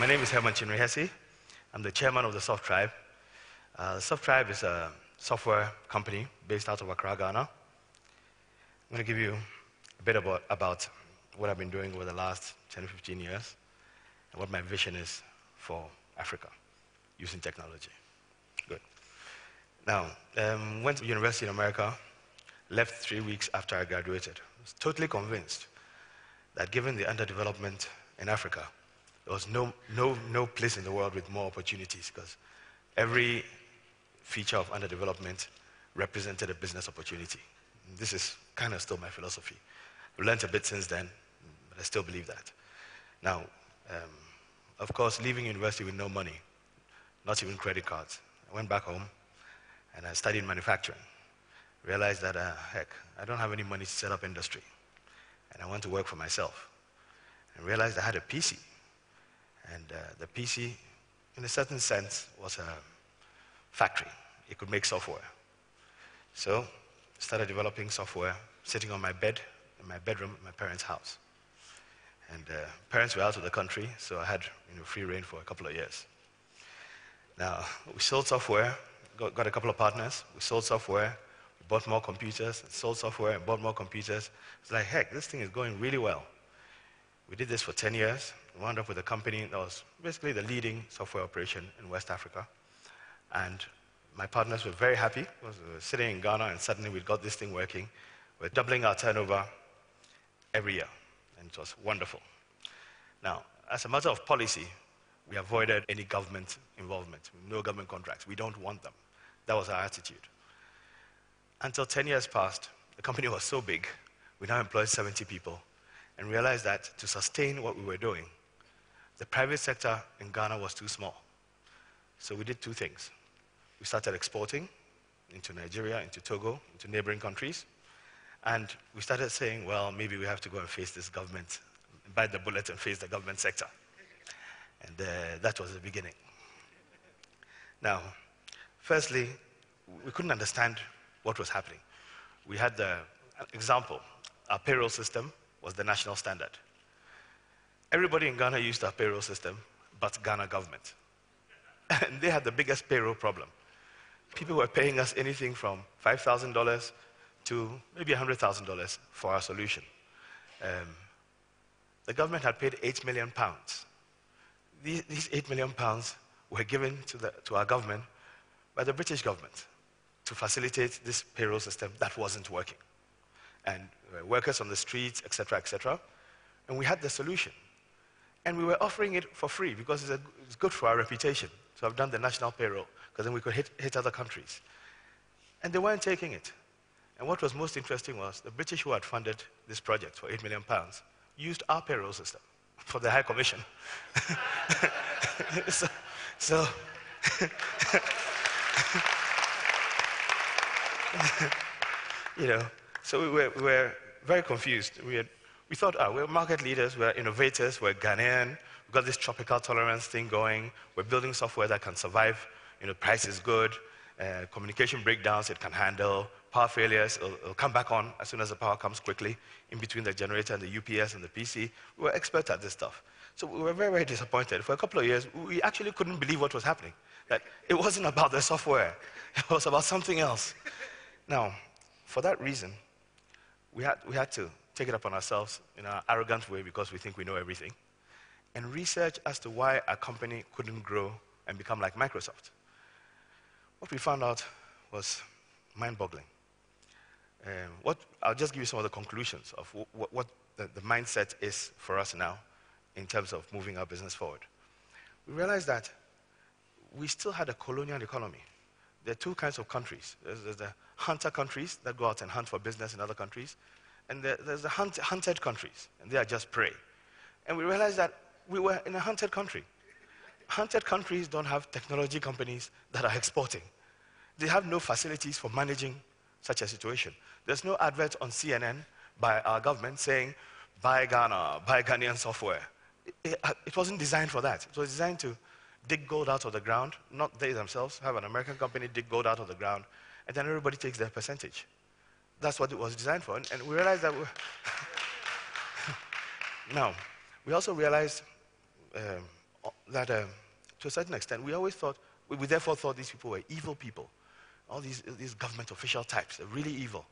My name is Herman Chinery-Hesse. I'm the chairman of the TheSOFTtribe. The TheSOFTtribe is a software company based out of Accra, Ghana. I'm going to give you a bit about what I've been doing over the last 10 or 15 years and what my vision is for Africa using technology. Good. Now, went to university in America, left 3 weeks after I graduated. I was totally convinced that given the underdevelopment in Africa, there was no place in the world with more opportunities, because every feature of underdevelopment represented a business opportunity. And this is kind of still my philosophy. I've learned a bit since then, but I still believe that. Now, of course, leaving university with no money, not even credit cards, I went back home and I studied manufacturing. Realized that, heck, I don't have any money to set up industry, and I want to work for myself. And realized I had a PC. And the PC, in a certain sense, was a factory. It could make software. So I started developing software, sitting on my bed in my bedroom in my parents' house. And parents were out of the country, so I had free reign for a couple of years. Now, we sold software, got a couple of partners. We sold software, we bought more computers, sold software, and bought more computers. It's like, heck, this thing is going really well. We did this for 10 years. We wound up with a company that was basically the leading software operation in West Africa. And my partners were very happy. We were sitting in Ghana, and suddenly we got this thing working. We're doubling our turnover every year, and it was wonderful. Now, as a matter of policy, we avoided any government involvement, no government contracts. We don't want them. That was our attitude. Until 10 years passed, the company was so big, we now employed 70 people, and realized that to sustain what we were doing, the private sector in Ghana was too small. So we did two things. We started exporting into Nigeria, into Togo, into neighboring countries, and we started saying, well, maybe we have to go and face this government, bite the bullet and face the government sector. And that was the beginning. Now, firstly, we couldn't understand what was happening. We had the example. Our payroll system was the national standard. Everybody in Ghana used our payroll system, but Ghana government. And they had the biggest payroll problem. People were paying us anything from $5,000 to maybe $100,000 for our solution. The government had paid 8 million pounds. These 8 million pounds were given to our government by the British government to facilitate this payroll system that wasn't working. And workers on the streets, et cetera, and we had the solution. And we were offering it for free because it's good for our reputation. So I've done the national payroll, because then we could hit other countries. And they weren't taking it. And what was most interesting was the British, who had funded this project for 8 million pounds, used our payroll system for the High Commission. so so we were very confused. We thought, we're market leaders, we're innovators, we're Ghanaian, we've got this tropical tolerance thing going, we're building software that can survive, price is good, communication breakdowns it can handle, power failures, it'll come back on as soon as the power comes quickly, in between the generator and the UPS and the PC. We were experts at this stuff. So we were very, very disappointed. For a couple of years, we actually couldn't believe what was happening. That it wasn't about the software, it was about something else. Now, for that reason, we had to take it upon ourselves in an arrogant way, because we think we know everything, and research as to why a company couldn't grow and become like Microsoft. What we found out was mind-boggling. I'll just give you some of the conclusions of what the mindset is for us now in terms of moving our business forward. We realized that we still had a colonial economy. There are two kinds of countries. There's the hunter countries that go out and hunt for business in other countries, and there's the hunted countries, and they are just prey. And we realized that we were in a hunted country. Hunted countries don't have technology companies that are exporting. They have no facilities for managing such a situation. There's no advert on CNN by our government saying, buy Ghana, buy Ghanaian software. It wasn't designed for that. It was designed to dig gold out of the ground, not they themselves, have an American company dig gold out of the ground, and then everybody takes their percentage. That's what it was designed for. And we realized that Now, we also realized that to a certain extent, we therefore thought these people were evil people. All these government official types are really evil.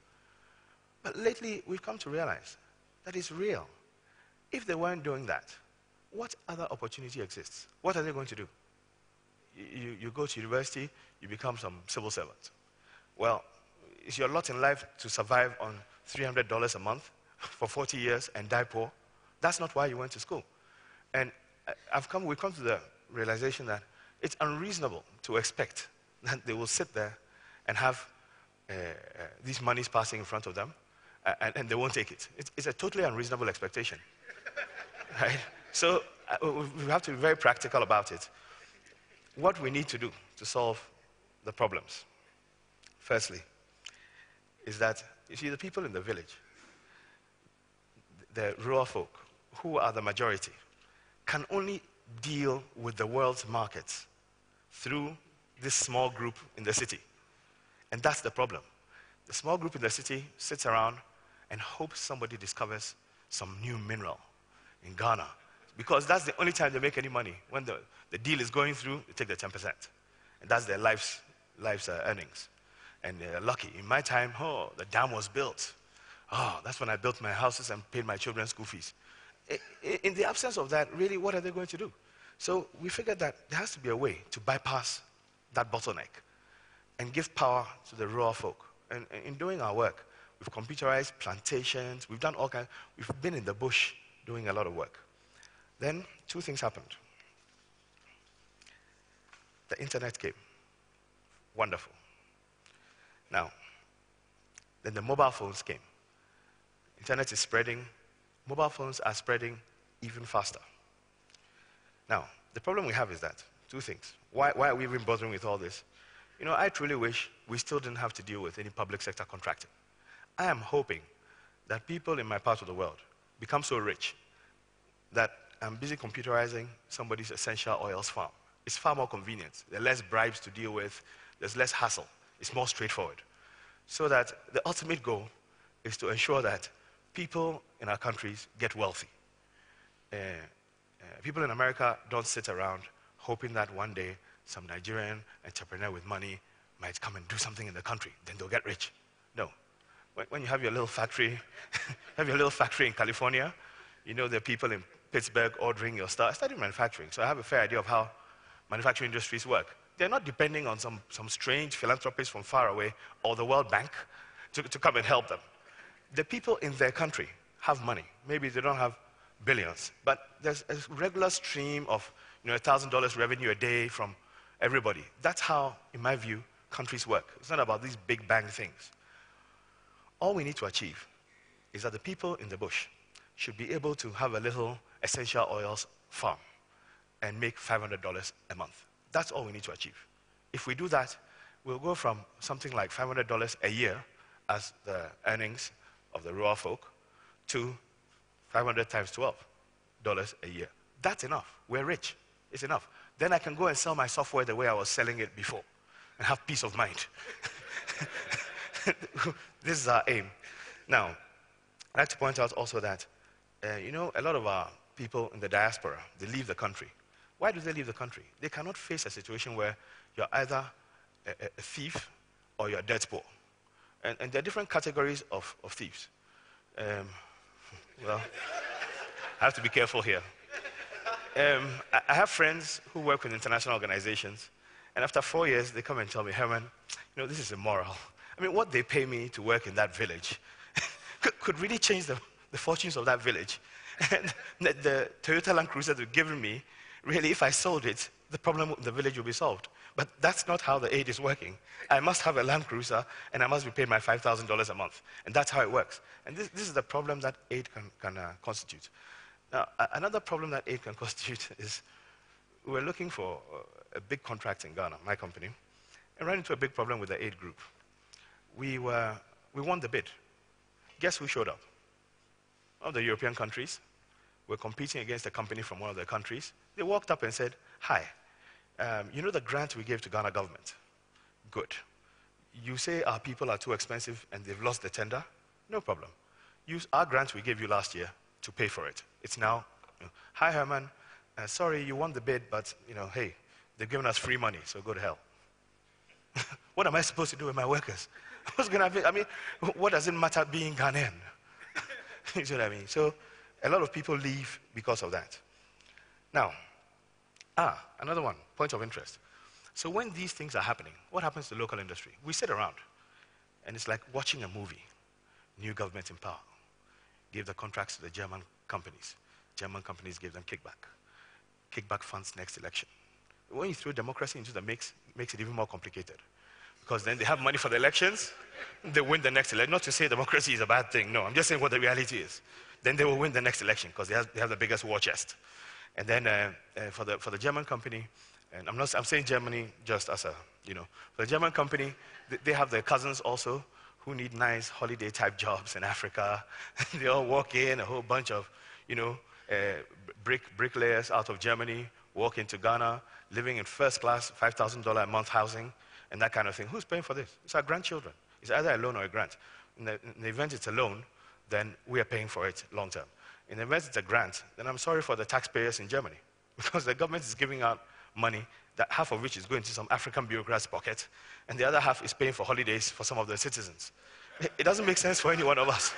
But lately, we've come to realize that it's real. If they weren't doing that, what other opportunity exists? What are they going to do? You go to university, you become some civil servant. Well, is your lot in life to survive on $300 a month for 40 years and die poor? That's not why you went to school. And we've come to the realization that it's unreasonable to expect that they will sit there and have these monies passing in front of them, and they won't take it. It's a totally unreasonable expectation. Right? So we have to be very practical about it. What we need to do to solve the problems, firstly, is that, you see, the people in the village, the rural folk, who are the majority, can only deal with the world's markets through this small group in the city. And that's the problem. The small group in the city sits around and hopes somebody discovers some new mineral in Ghana, because that's the only time they make any money. When the deal is going through, they take the 10%. And that's their life's earnings. And they're lucky. In my time, the dam was built. That's when I built my houses and paid my children's school fees. In the absence of that, really, what are they going to do? So we figured that there has to be a way to bypass that bottleneck and give power to the rural folk. And in doing our work, we've computerized plantations, we've done all kinds, we've been in the bush doing a lot of work. Then two things happened. The internet came. Wonderful. Now, then the mobile phones came. Internet is spreading. Mobile phones are spreading even faster. Now, the problem we have is that, two things. Why are we even bothering with all this? You know, I truly wish we still didn't have to deal with any public sector contracting. I am hoping that people in my part of the world become so rich that I'm busy computerizing somebody's essential oils farm. It's far more convenient. There are less bribes to deal with. There's less hassle. It's more straightforward. So that the ultimate goal is to ensure that people in our countries get wealthy. People in America don't sit around hoping that one day some Nigerian entrepreneur with money might come and do something in the country. Then they'll get rich. No. When you have your little factory, in California, you know there are people in Pittsburgh ordering your stuff. I studied manufacturing, so I have a fair idea of how manufacturing industries work. They're not depending on some strange philanthropist from far away or the World Bank to come and help them. The people in their country have money. Maybe they don't have billions, but there's a regular stream of $1,000 revenue a day from everybody. That's how, in my view, countries work. It's not about these big bang things. All we need to achieve is that the people in the bush should be able to have a little essential oils farm and make $500 a month. That's all we need to achieve. If we do that, we'll go from something like $500 a year as the earnings of the rural folk to 500 times $12 a year. That's enough. We're rich. It's enough. Then I can go and sell my software the way I was selling it before and have peace of mind. This is our aim. Now, I'd like to point out also that, a lot of our people in the diaspora, they leave the country. Why do they leave the country? They cannot face a situation where you're either a thief or you're dirt poor. And there are different categories of thieves. Well, I have to be careful here. I have friends who work with international organizations, and after 4 years, they come and tell me, Herman, this is immoral. I mean, what they pay me to work in that village could really change the fortunes of that village. And the Toyota Land Cruiser they've given me, really, if I sold it, the problem in the village will be solved. But that's not how the aid is working. I must have a Land Cruiser, and I must be paid my $5,000 a month. And that's how it works. And this is the problem that aid can constitute. Now, another problem that aid can constitute is we're looking for a big contract in Ghana, my company, and ran into a big problem with the aid group. We won the bid. Guess who showed up? One of the European countries. We're competing against a company from one of the countries. They walked up and said, hi, the grant we gave to Ghana government? Good. You say our people are too expensive and they've lost the tender? No problem. Use our grant we gave you last year to pay for it. It's now, hi Herman, sorry, you won the bid, but, hey, they've given us free money, so go to hell. What am I supposed to do with my workers? What's going to happen? I mean, what does it matter being Ghanaian? You see what I mean? So a lot of people leave because of that. Now, another one, point of interest. So when these things are happening, what happens to local industry? We sit around, and it's like watching a movie. New government in power. Gave the contracts to the German companies. German companies gave them kickback. Kickback funds next election. When you throw democracy into the mix, it makes it even more complicated. Because then they have money for the elections, they win the next election. Not to say democracy is a bad thing, no, I'm just saying what the reality is. Then they will win the next election because they have the biggest war chest. And then for the German company, and I'm saying Germany just as a, for the German company, they have their cousins also who need nice holiday type jobs in Africa. They all walk in, a whole bunch of, bricklayers out of Germany, walk into Ghana, living in first class, $5,000 a month housing, and that kind of thing. Who's paying for this? It's our grandchildren. It's either a loan or a grant. In the event it's a loan, then we are paying for it long term. In the event it's a grant, then I'm sorry for the taxpayers in Germany, because the government is giving out money, that half of which is going to some African bureaucrat's pocket, and the other half is paying for holidays for some of the citizens. It doesn't make sense for any one of us.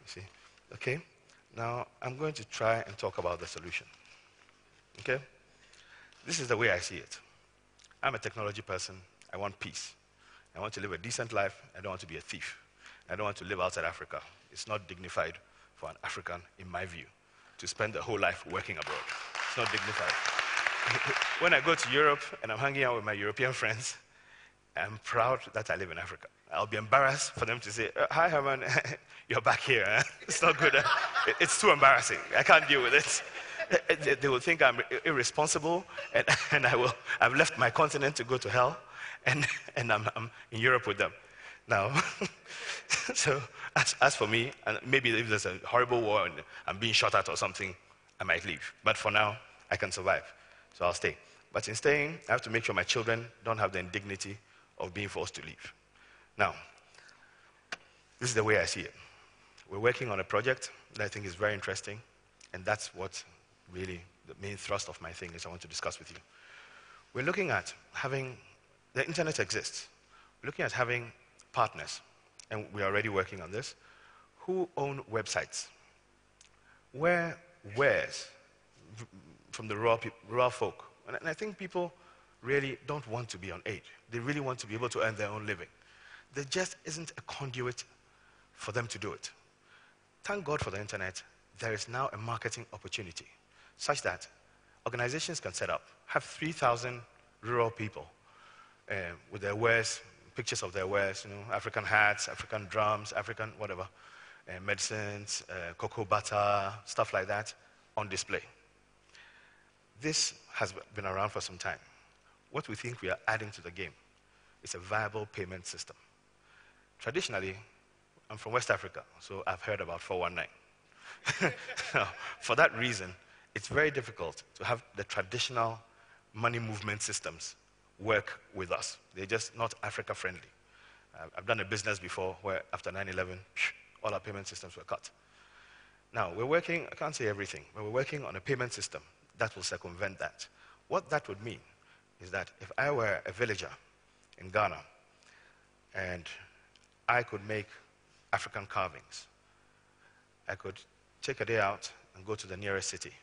You see? Okay? Now, I'm going to try and talk about the solution. Okay? This is the way I see it. I'm a technology person. I want peace. I want to live a decent life. I don't want to be a thief. I don't want to live outside Africa. It's not dignified for an African, in my view, to spend their whole life working abroad. It's not dignified. When I go to Europe and I'm hanging out with my European friends, I'm proud that I live in Africa. I'll be embarrassed for them to say, hi, Herman, you're back here. Eh? It's not good. It's too embarrassing. I can't deal with it. They will think I'm irresponsible, and I've left my continent to go to hell, and I'm in Europe with them. Now, so as for me, and maybe if there's a horrible war and I'm being shot at or something, I might leave. But for now, I can survive, so I'll stay. But in staying, I have to make sure my children don't have the indignity of being forced to leave. Now, this is the way I see it. We're working on a project that I think is very interesting, and that's what really the main thrust of my thing is I want to discuss with you. We're looking at having, the internet exists. We're looking at having partners, and we're already working on this, who own websites where wares from the rural folk, and I think people really don't want to be on aid. They really want to be able to earn their own living. There just isn't a conduit for them to do it. Thank God for the internet, there is now a marketing opportunity such that organizations can set up, have 3,000 rural people with their wares, pictures of their wares, African hats, African drums, African whatever, medicines, cocoa butter, stuff like that, on display. This has been around for some time. What we think we are adding to the game is a viable payment system. Traditionally, I'm from West Africa, so I've heard about 419. Now, for that reason, it's very difficult to have the traditional money movement systems work with us. They're just not Africa friendly. I've done a business before where after 9/11, all our payment systems were cut. Now, we're working, I can't say everything, but we're working on a payment system that will circumvent that. What that would mean is that if I were a villager in Ghana and I could make African carvings, I could take a day out and go to the nearest city,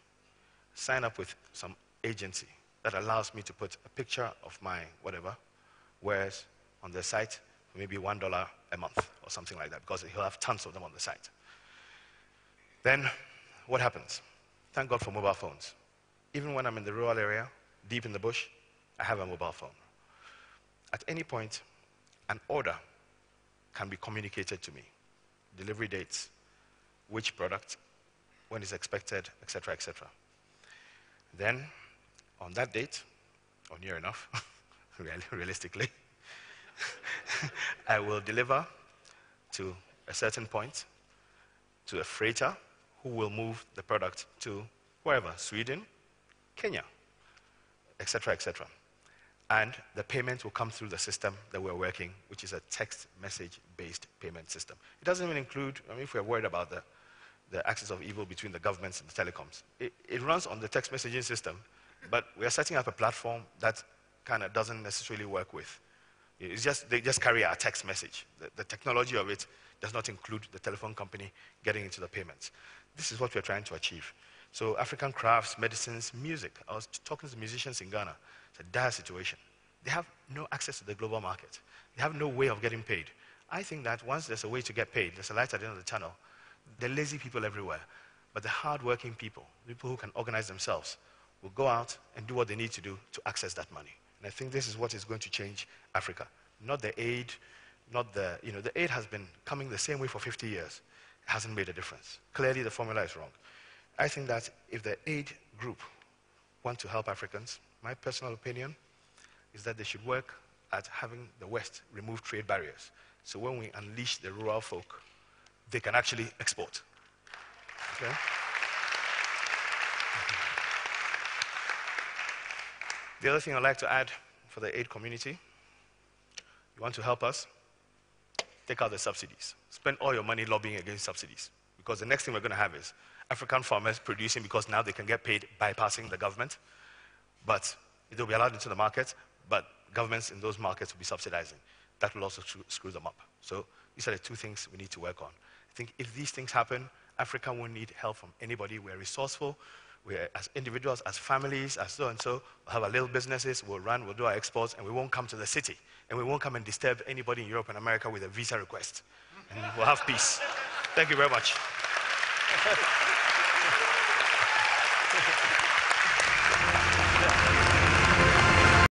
sign up with some agency that allows me to put a picture of my whatever wares on the site for maybe $1 a month or something like that, because he'll have tons of them on the site. Then what happens? Thank God for mobile phones. Even when I'm in the rural area, deep in the bush, I have a mobile phone. At any point, an order can be communicated to me. Delivery dates, which product, when it's expected, etc., etc. Then, on that date, or near enough, realistically, I will deliver to a certain point to a freighter who will move the product to wherever, Sweden, Kenya, etc., etc. And the payment will come through the system that we're working, which is a text message-based payment system. It doesn't even include, if we're worried about the axis of evil between the governments and the telecoms. It runs on the text messaging system, but we are setting up a platform that kind of doesn't necessarily work with. They just carry our text message. The technology of it does not include the telephone company getting into the payments. This is what we're trying to achieve. So African crafts, medicines, music. I was talking to musicians in Ghana. It's a dire situation. They have no access to the global market. They have no way of getting paid. I think that once there's a way to get paid, there's a light at the end of the tunnel. There are lazy people everywhere, but the hard-working people who can organize themselves, will go out and do what they need to do to access that money. And I think this is what is going to change Africa. Not the aid, the aid has been coming the same way for 50 years. It hasn't made a difference. Clearly, the formula is wrong. I think that if the aid group want to help Africans, my personal opinion is that they should work at having the West remove trade barriers. So when we unleash the rural folk, they can actually export. Okay? The other thing I'd like to add for the aid community, you want to help us, take out the subsidies. Spend all your money lobbying against subsidies. Because the next thing we're going to have is African farmers producing because now they can get paid bypassing the government, but they'll be allowed into the market, but governments in those markets will be subsidizing. That will also screw them up. So these are the two things we need to work on. I think if these things happen, Africa won't need help from anybody. We're resourceful. We're, as individuals, as families, as so-and-so, we'll have our little businesses, we'll run, we'll do our exports, and we won't come to the city. And we won't come and disturb anybody in Europe and America with a visa request. And we'll have peace. Thank you very much.